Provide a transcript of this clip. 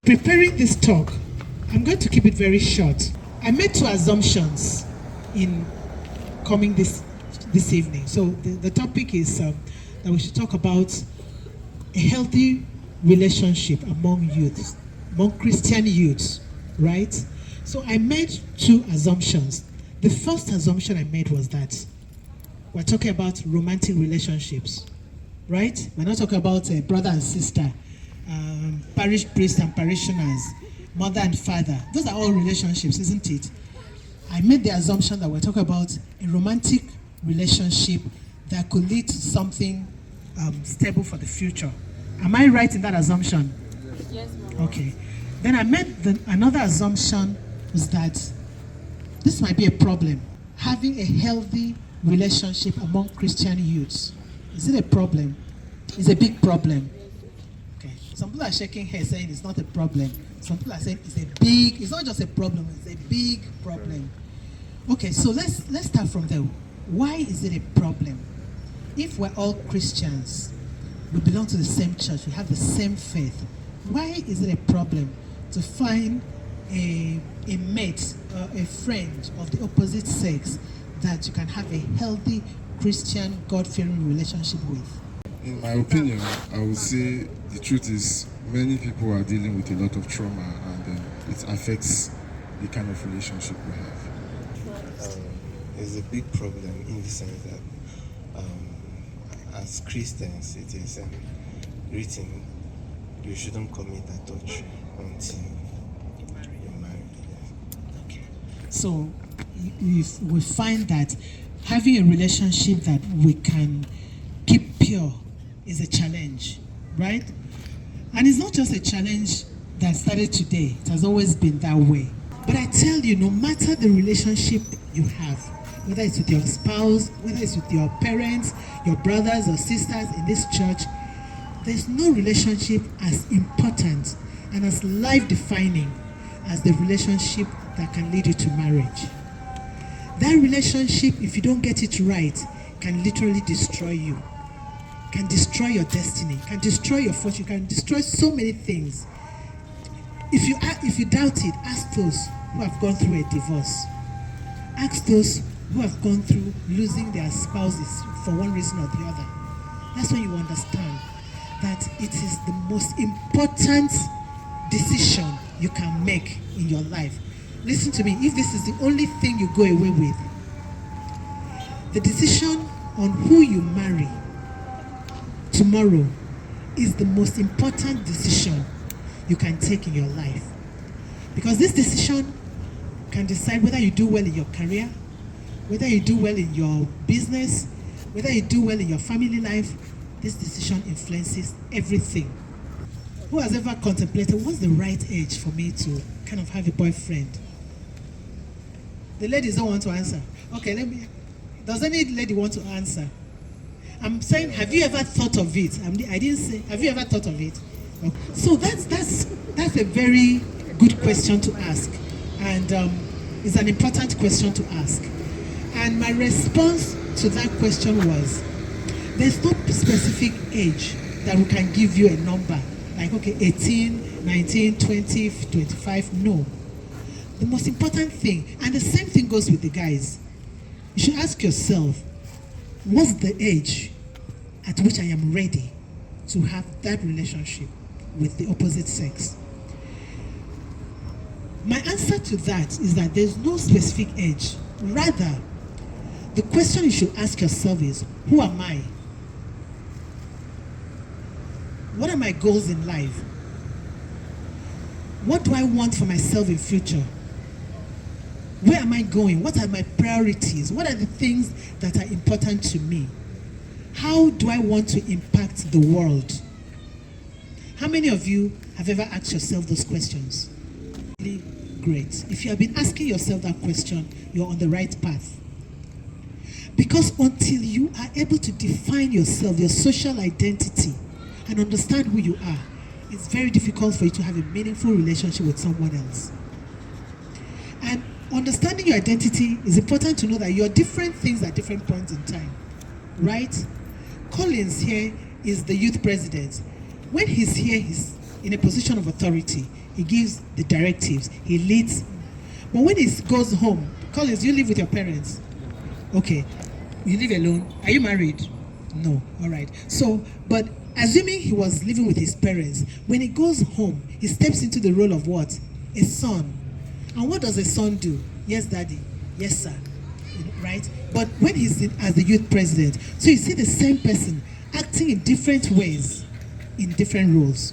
Preparing this talk, I'm going to keep it very short. I made two assumptions in coming this evening. So the topic is that we should talk about a healthy relationship among youths, among Christian youths, right? So I made two assumptions. The first assumption I made was that we're talking about romantic relationships, right? We're not talking about a brother and sister, parish priest and parishioners, mother and father. Those are all relationships, isn't it? I made the assumption that we're talking about a romantic relationship that could lead to something stable for the future. Am I right in that assumption? Yes, ma'am. Okay. Then I made another assumption was that this might be a problem. Having a healthy relationship among Christian youths. Is it a problem? It's a big problem. Okay. Some people are shaking heads saying it's not a problem. Some people are saying it's not just a problem, it's a big problem. Okay, so let's start from there. Why is it a problem? If we're all Christians, we belong to the same church, we have the same faith, why is it a problem to find a mate or a friend of the opposite sex that you can have a healthy Christian, God-fearing relationship with? In my opinion, I would say the truth is many people are dealing with a lot of trauma, and it affects the kind of relationship we have. It's a big problem in the sense that as Christians, it is written you shouldn't commit adultery until you're married. Okay. So we find that having a relationship that we can keep pure is a challenge, right? And it's not just a challenge that started today. It has always been that way. But I tell you, no matter the relationship you have, whether it's with your spouse, whether it's with your parents, your brothers or sisters in this church, there's no relationship as important and as life-defining as the relationship that can lead you to marriage. That relationship, if you don't get it right, can literally destroy you, can destroy your destiny, can destroy your fortune, can destroy so many things. If you doubt it, ask those who have gone through a divorce. Ask those who have gone through losing their spouses for one reason or the other. That's when you understand that it is the most important decision you can make in your life. Listen to me, if this is the only thing you go away with, the decision on who you marry tomorrow is the most important decision you can take in your life. Because this decision can decide whether you do well in your career, whether you do well in your business, whether you do well in your family life. This decision influences everything. Who has ever contemplated what's the right age for me to kind of have a boyfriend? The ladies don't want to answer. Okay, does any lady want to answer? I'm saying, have you ever thought of it? I didn't say, have you ever thought of it? Okay. So that's a very good question to ask. And it's an important question to ask. And my response to that question was, there's no specific age that we can give you a number. Like, okay, 18, 19, 20, 25, no. The most important thing, and the same thing goes with the guys, you should ask yourself, what's the age at which I am ready to have that relationship with the opposite sex? My answer to that is that there's no specific age. Rather, the question you should ask yourself is, who am I? What are my goals in life? What do I want for myself in future? Where am I going? What are my priorities? What are the things that are important to me? How do I want to impact the world? How many of you have ever asked yourself those questions? Really great. If you have been asking yourself that question, you're on the right path. Because until you are able to define yourself, your social identity, and understand who you are, it's very difficult for you to have a meaningful relationship with someone else. And understanding your identity is important to know that you're different things at different points in time, right? Collins here is the youth president. When he's here, he's in a position of authority. He gives the directives. He leads. But when he goes home, Collins, you live with your parents. Okay. You live alone. Are you married? No. All right. So, but assuming he was living with his parents, when he goes home, he steps into the role of what? A son. And what does a son do? Yes, daddy. Yes, sir. Right? But when he's as the youth president, so you see the same person acting in different ways, in different roles.